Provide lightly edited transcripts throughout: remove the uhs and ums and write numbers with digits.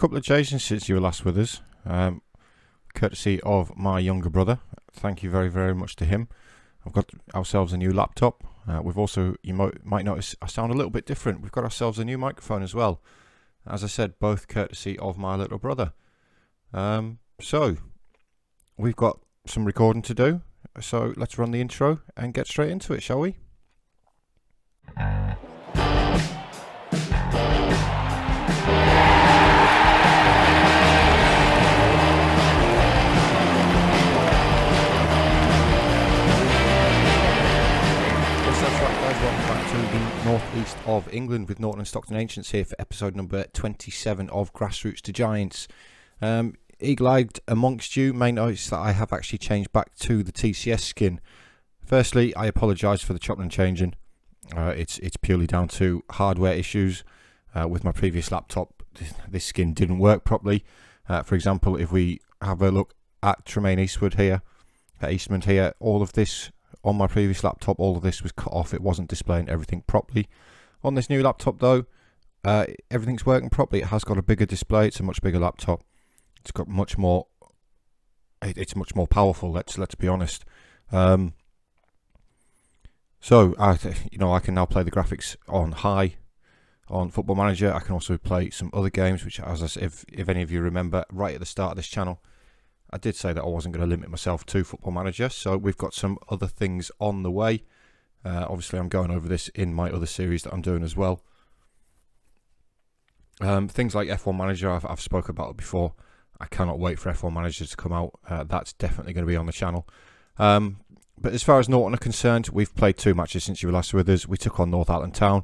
couple of changes since you were last with us, courtesy of my younger brother. Thank you very, very much to him. I've got ourselves a new laptop. We've also, you might notice, I sound a little bit different. We've got ourselves a new microphone as well. As I said, both courtesy of my little brother. So, we've got some recording to do. So, let's run the intro and get straight into it, shall we? Welcome back to the northeast of England with Norton Stockton Ancients here for episode number 27 of Grassroots to Giants. Eagle-eyed amongst you may notice that I have actually changed back to the TCS skin. Firstly, I apologise for the chopping and changing. It's purely down to hardware issues. With my previous laptop, this skin didn't work properly. For example, if we have a look at Tremaine Eastwood here, all of this on my previous laptop, all of this was cut off. It wasn't displaying everything properly. On this new laptop though, everything's working properly. It has got a bigger display. It's a much bigger laptop. It's got much more. It's much more powerful. Let's be honest. So I can now play the graphics on high on Football Manager. I can also play some other games, which, as I said, if any of you remember, right at the start of this channel, I did say that I wasn't going to limit myself to Football Manager, so we've got some other things on the way. Obviously, I'm going over this in my other series that I'm doing as well. Things like F1 Manager, I've spoken about it before. I cannot wait for F1 Manager to come out. That's definitely going to be on the channel. But as far as Norton are concerned, we've played 2 matches since you were last with us. We took on Northallerton Town.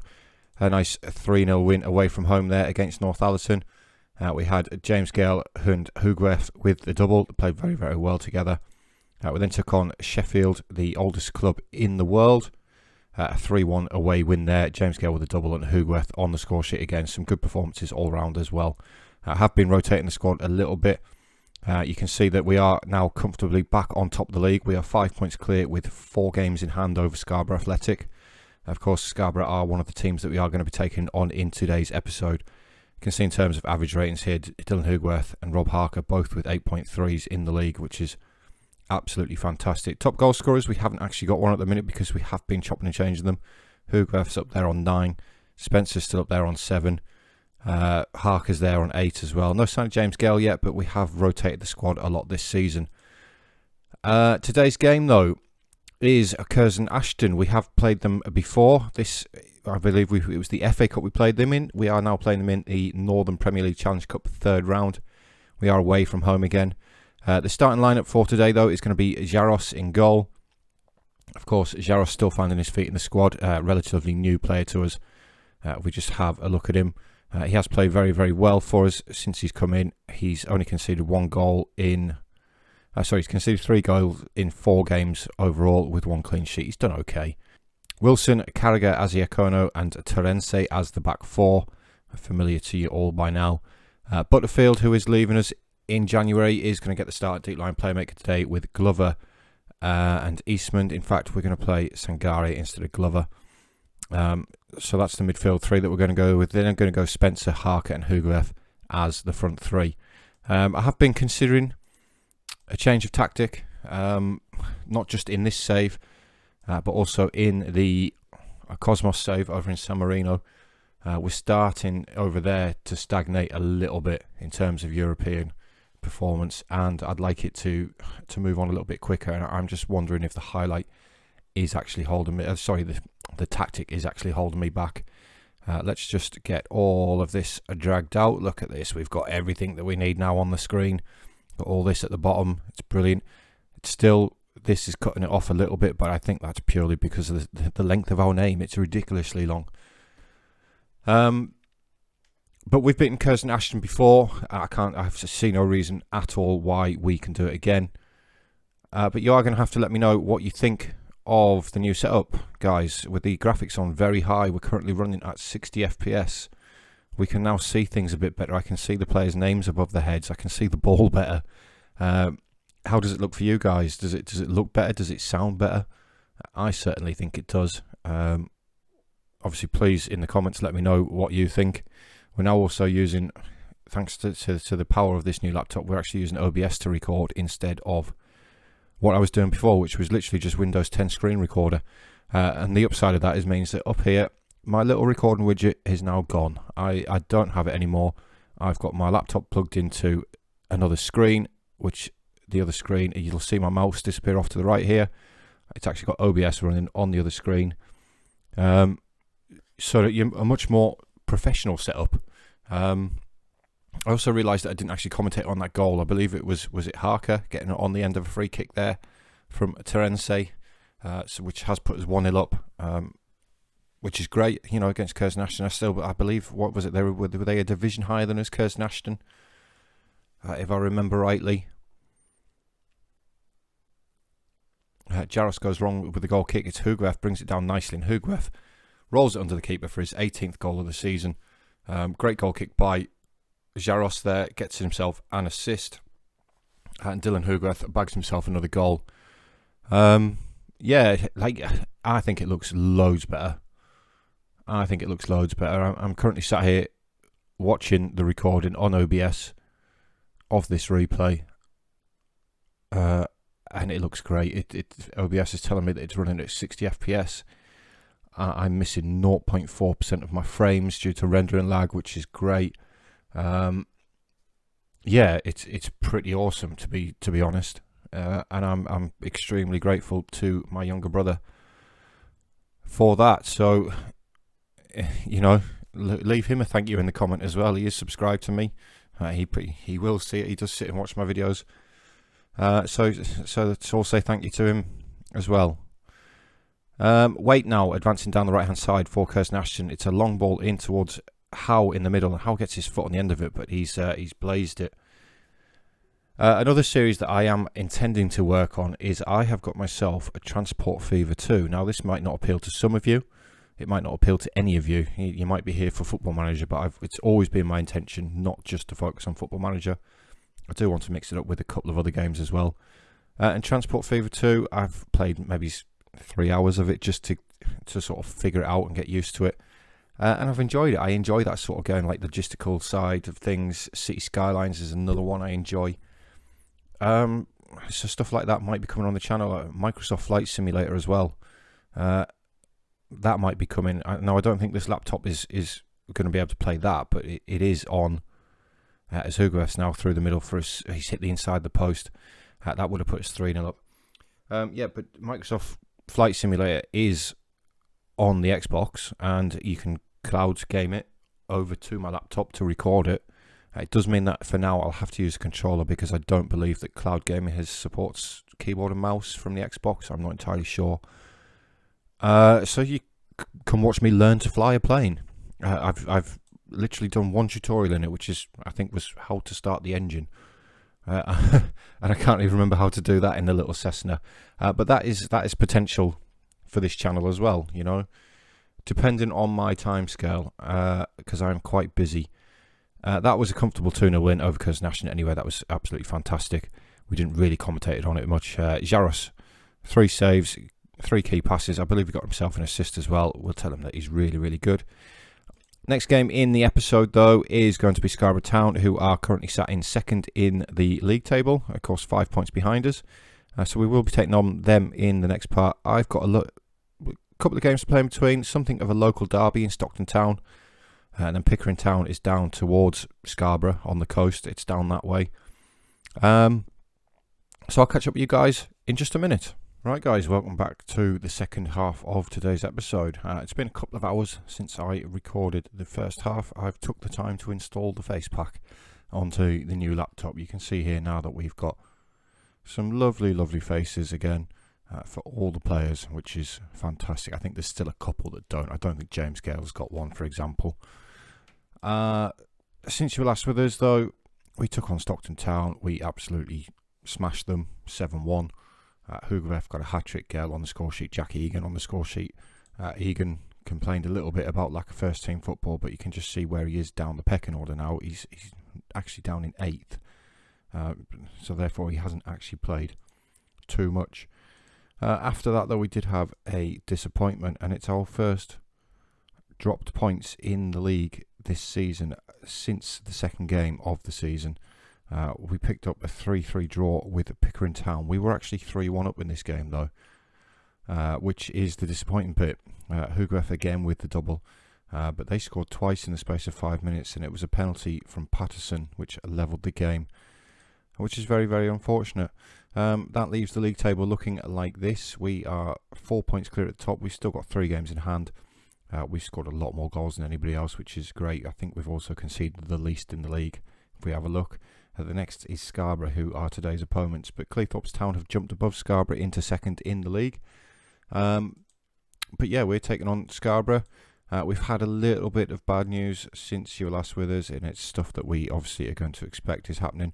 A nice 3-0 win away from home there against Northallerton. We had James Gale and Hugworth with the double. They played very, very well together. We then took on Sheffield, the oldest club in the world. A 3-1 away win there. James Gale with a double and Hugworth on the score sheet again. Some good performances all round as well. I have been rotating the squad a little bit. You can see that we are now comfortably back on top of the league. We are 5 points clear with 4 games in hand over Scarborough Athletic. Of course, Scarborough are one of the teams that we are going to be taking on in today's episode. You can see in terms of average ratings here, Dylan Hugworth and Rob Harker both with 8.3s in the league, which is absolutely fantastic. Top goal scorers, we haven't actually got one at the minute because we have been chopping and changing them. Hugworth's up there on 9. Spencer's still up there on 7. Harker's there on 8 as well. No sign of James Gale yet, but we have rotated the squad a lot this season. Today's game, though, is Curzon Ashton. We have played them before. This, I believe, it was the FA Cup we played them in. We are now playing them in the Northern Premier League Challenge Cup 3rd round. We are away from home again. The starting lineup for today, though, is going to be Jaros in goal. Of course, Jaros still finding his feet in the squad. Relatively new player to us. We just have a look at him. He has played very, very well for us since he's come in. He's only conceded 1 goal in... he's conceded 3 goals in 4 games overall with 1 clean sheet. He's done okay. Wilson, Carragher, Asiakono and Terence as the back 4. Familiar to you all by now. Butterfield, who is leaving us in January, is going to get the start at deep line playmaker today with Glover and Eastman. In fact, we're going to play Sangare instead of Glover. So that's the midfield 3 that we're going to go with. Then I'm going to go Spencer, Harker and Hugworth as the front 3. I have been considering a change of tactic, not just in this save, but also in the Cosmos save over in San Marino. We're starting over there to stagnate a little bit in terms of European performance, and I'd like it to move on a little bit quicker. And I'm just wondering if the highlight is actually holding me. The tactic is actually holding me back. Let's just get all of this dragged out. Look at this. We've got everything that we need now on the screen. Got all this at the bottom. It's brilliant. It's still, this is cutting it off a little bit, but I think that's purely because of the length of our name. It's ridiculously long. But we've beaten Curzon Ashton before. I've seen no reason at all why we can do it again. But you are going to have to let me know what you think of the new setup, guys. With the graphics on very high, we're currently running at 60 FPS. We can now see things a bit better. I can see the players' names above their heads. I can see the ball better. How does it look for you guys? Does it look better? Does it sound better? I certainly think it does. Obviously, please in the comments let me know what you think. We're now also using thanks to the power of this new laptop, we're actually using OBS to record instead of what I was doing before, which was literally just Windows 10 screen recorder. And the upside of that means that up here, my little recording widget is now gone. I don't have it anymore. I've got my laptop plugged into another screen, which the other screen, you'll see my mouse disappear off to the right here. It's actually got OBS running on the other screen. So that you're a much more professional setup. I also realised that I didn't actually commentate on that goal. I believe it was it Harker getting it on the end of a free kick there from Terence, which has put us 1-0 up, which is great, you know, against Curzon Ashton. I believe, what was it, were they a division higher than us, Curzon Ashton, if I remember rightly. Jaros goes wrong with the goal kick. It's Huguef, brings it down nicely, and Huguef rolls it under the keeper for his 18th goal of the season. Great goal kick by Jaros there, gets himself an assist, and Dylan Huguef bags himself another goal. Yeah, like, I think it looks loads better. I'm currently sat here watching the recording on OBS of this replay, and it looks great. OBS is telling me that it's running at 60 FPS. I'm missing 0.4% of my frames due to rendering lag, which is great. Yeah, it's pretty awesome to be honest, and I'm extremely grateful to my younger brother for that. So, you know, leave him a thank you in the comment as well. He is subscribed to me. He will see it. He does sit and watch my videos. So let's all say thank you to him as well. Wait now, advancing down the right hand side for Curzon Ashton. It's a long ball in towards Howe in the middle, and Howe gets his foot on the end of it, but he's blazed it. Another series that I am intending to work on is I have got myself a Transport Fever 2. Now, this might not appeal to some of you. It might not appeal to any of you. You might be here for Football Manager, but it's always been my intention not just to focus on Football Manager. I do want to mix it up with a couple of other games as well. And Transport Fever 2, I've played maybe 3 hours of it just to sort of figure it out and get used to it. And I've enjoyed it. I enjoy that sort of going, like, logistical side of things. City Skylines is another one I enjoy. So stuff like that might be coming on the channel. Microsoft Flight Simulator as well. That might be coming. Now, I don't think this laptop is going to be able to play that, but it is on. As Huguef's now through the middle for us. He's hit the inside of the post. That would have put us 3-0 up. Yeah, but Microsoft Flight Simulator is on the Xbox, and you can cloud game it over to my laptop to record it. It does mean that for now I'll have to use a controller, because I don't believe that cloud gaming supports keyboard and mouse from the Xbox. I'm not entirely sure. So you can watch me learn to fly a plane. I've literally done one tutorial in it, which I think was how to start the engine. And I can't even remember how to do that in the little Cessna. But that is potential for this channel as well, you know, depending on my time scale, because I'm quite busy. That was a comfortable 2-0 win over Curzon Ashton anyway. That was absolutely fantastic. We didn't really commentate on it much. Jaros, 3 saves, 3 key passes. I believe he got himself an assist as well. We'll tell him that he's really, really good. Next game in the episode, though, is going to be Scarborough Town, who are currently sat in second in the league table, of course 5 points behind us. So we will be taking on them in the next part. I've got a couple of games to play in between, something of a local derby in Stockton Town, and then Pickering Town is down towards Scarborough on the coast. It's down that way. So I'll catch up with you guys in just a minute. Right, guys, welcome back to the second half of today's episode. It's been a couple of hours since I recorded the first half. I've took the time to install the face pack onto the new laptop. You can see here now that we've got some lovely, lovely faces again for all the players, which is fantastic. I think there's still a couple that don't. I don't think James Gale's got one, for example. Since you were last with us, though, we took on Stockton Town. We absolutely smashed them 7-1. Huguef got a hat-trick, Gale on the score sheet, Jack Egan on the score sheet. Egan complained a little bit about lack of first-team football, but you can just see where he is down the pecking order now. He's actually down in 8th, so therefore he hasn't actually played too much. After that, though, we did have a disappointment, and it's our first dropped points in the league this season since the second game of the season. We picked up a 3-3 draw with Pickering Town. We were actually 3-1 up in this game though, which is the disappointing bit. Hugwef again with the double, but they scored twice in the space of 5 minutes, and it was a penalty from Patterson which levelled the game, which is very, very unfortunate. That leaves the league table looking like this. We are 4 points clear at the top. We've still got 3 games in hand. We've scored a lot more goals than anybody else, which is great. I think we've also conceded the least in the league. If we have a look, the next is Scarborough, who are today's opponents. But Cleethorpes Town have jumped above Scarborough into second in the league. But yeah, we're taking on Scarborough. We've had a little bit of bad news since you were last with us, and it's stuff that we obviously are going to expect is happening.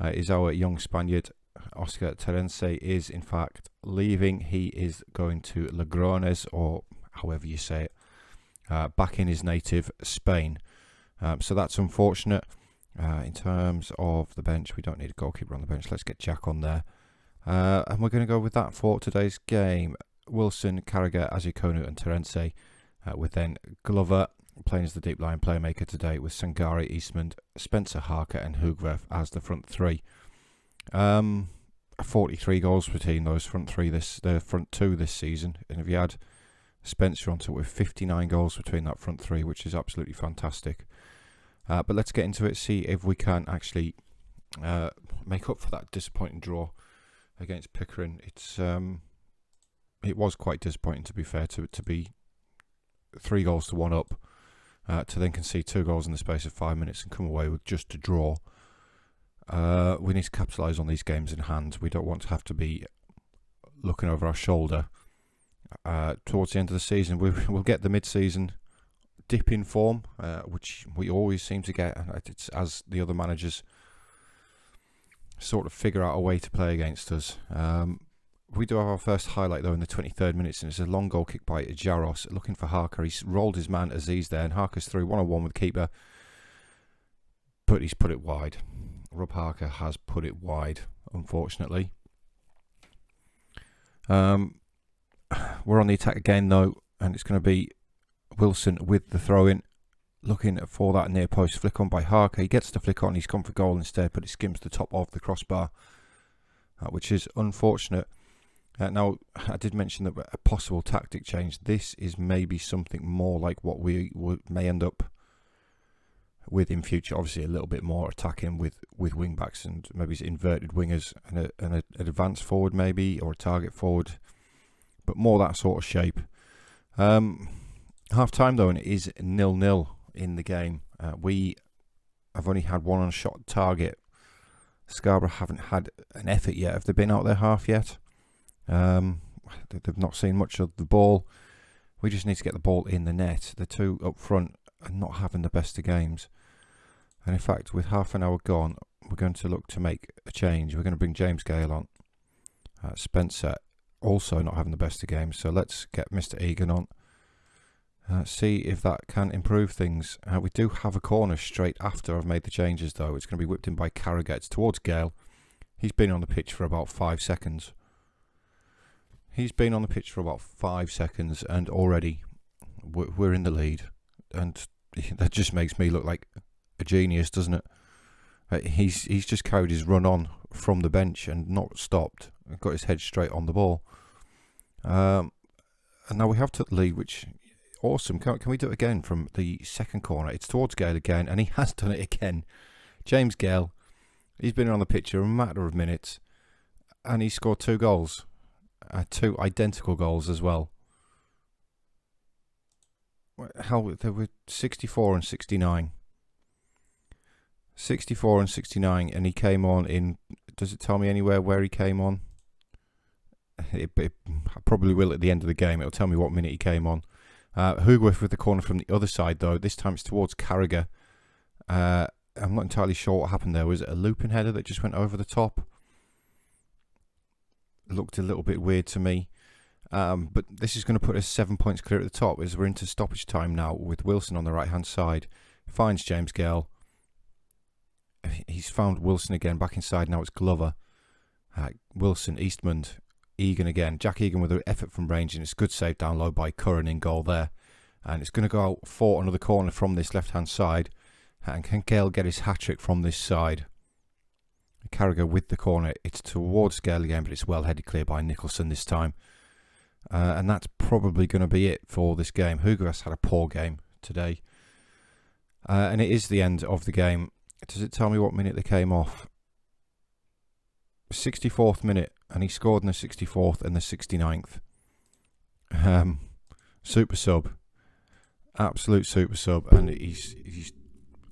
Is our young Spaniard Oscar Terence is in fact leaving. He is going to Logrones, or however you say it, back in his native Spain. So that's unfortunate. In terms of the bench, we don't need a goalkeeper on the bench. Let's get Jack on there. And we're going to go with that for today's game. Wilson, Carragher, Azikonu and Terence, with then Glover playing as the deep line playmaker today, with Sangari, Eastman, Spencer Harker and Hugwef as the front three. 43 goals between those front three, the front two this season, and if you add Spencer onto it, with 59 goals between that front three, which is absolutely fantastic. But let's get into it, see if we can actually make up for that disappointing draw against Pickering. It was quite disappointing, to be fair, to be 3 goals to 1 up, to then concede 2 goals in the space of 5 minutes and come away with just a draw. We need to capitalise on these games in hand. We don't want to have to be looking over our shoulder towards the end of the season. We'll get the mid-season dip in form, which we always seem to get. It's as the other managers sort of figure out a way to play against us. We do have our first highlight though in the 23rd minute, and it's a long goal kick by Jaros looking for Harker. He's rolled his man Aziz there, and Harker's through 1-on-1 with the keeper, but he's put it wide. Rob Harker has put it wide, unfortunately. We're on the attack again though, and it's going to be Wilson with the throw-in, looking for that near post flick on by Harker. He gets the flick on, he's gone for goal instead, but it skims the top of the crossbar, which is unfortunate. Now, I did mention that a possible tactic change. This is maybe something more like what we may end up with in future. Obviously, a little bit more attacking with wing backs and maybe inverted wingers and an advanced forward maybe, or a target forward, but more that sort of shape. Half time though, and it is 0-0 in the game. We have only had 1 on-shot target. Scarborough haven't had an effort yet. Have they been out their half yet? They've not seen much of the ball. We just need to get the ball in the net. The two up front are not having the best of games. And in fact, with half an hour gone, we're going to look to make a change. We're going to bring James Gale on. Spencer also not having the best of games. So let's get Mr. Egan on. See if that can improve things. We do have a corner straight after I've made the changes though. It's going to be whipped in by Carragher. It's towards Gale. He's been on the pitch for about 5 seconds. And already we're in the lead. And that just makes me look like a genius, doesn't it? He's just carried his run on from the bench and not stopped. Got his head straight on the ball. And now we have took the lead, which... awesome. Can we do it again from the second corner? It's towards Gale again, and he has done it again. James Gale, he's been on the pitch for a matter of minutes, and he scored 2 goals. 2 identical goals as well. They were 64 and 69. 64 and 69, and he came on in... Does it tell me anywhere where he came on? I probably will at the end of the game. It'll tell me what minute he came on. Hugwef with the corner from the other side though. This time it's towards Carragher. I'm not entirely sure what happened there. Was it a looping header that just went over the top? Looked a little bit weird to me. But this is going to put us 7 points clear at the top as we're into stoppage time now, with Wilson on the right hand side. Finds James Gale. He's found Wilson again back inside. Now it's Glover. Wilson, Eastman, Egan again. Jack Egan with an effort from range, and it's a good save down low by Curran in goal there. and it's going to go out for another corner from this left-hand side. And can Gale get his hat-trick from this side? Carragher with the corner. It's towards Gale again, but it's well headed clear by Nicholson this time. And that's probably going to be it for this game. Hugo had a poor game today. And it is the end of the game. Does it tell me what minute they came off? 64th minute, and he scored in the 64th and the 69th. Super sub. Absolute super sub. And he's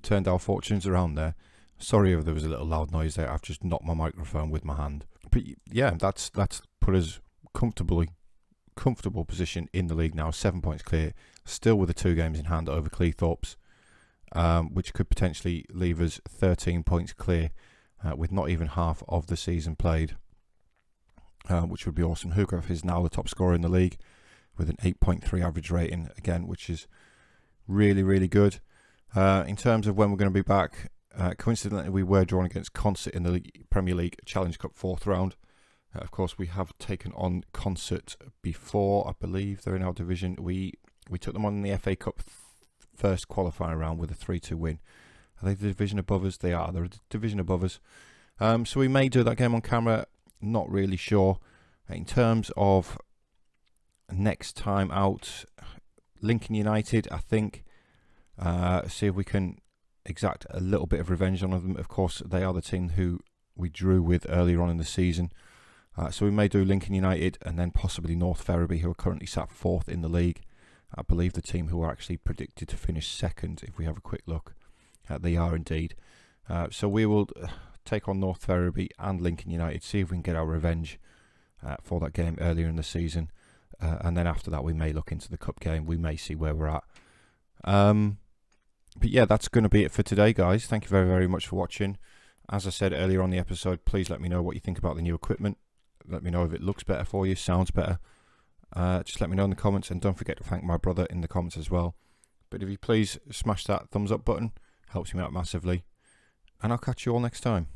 turned our fortunes around there. Sorry if there was a little loud noise there. I've just knocked my microphone with my hand. But yeah, that's put us comfortable position in the league now. 7 points clear. Still with the 2 games in hand over Cleethorpes, which could potentially leave us 13 points clear with not even half of the season played, which would be awesome. Hugraf is now the top scorer in the league with an 8.3 average rating, again, which is really, really good. In terms of when we're going to be back, coincidentally, we were drawn against Concert in the Premier League Challenge Cup 4th round. Of course, we have taken on Concert before. I believe they're in our division. We took them on in the FA Cup first qualifying round with a 3-2 win. Are they the division above us? They are. They're a division above us. So we may do that game on camera. Not really sure. In terms of next time out, Lincoln United, I think. See if we can exact a little bit of revenge on them. Of course, they are the team who we drew with earlier on in the season. So we may do Lincoln United and then possibly North Ferriby, who are currently sat 4th in the league. I believe the team who are actually predicted to finish 2nd, if we have a quick look. They are indeed. So we will take on North Ferriby and Lincoln United, see if we can get our revenge for that game earlier in the season. And then after that, we may look into the cup game. We may see where we're at. But yeah, that's going to be it for today, guys. Thank you very, very much for watching. As I said earlier on the episode, please let me know what you think about the new equipment. Let me know if it looks better for you, sounds better. Just let me know in the comments, and don't forget to thank my brother in the comments as well. But if you please smash that thumbs up button, helps me out massively. And I'll catch you all next time.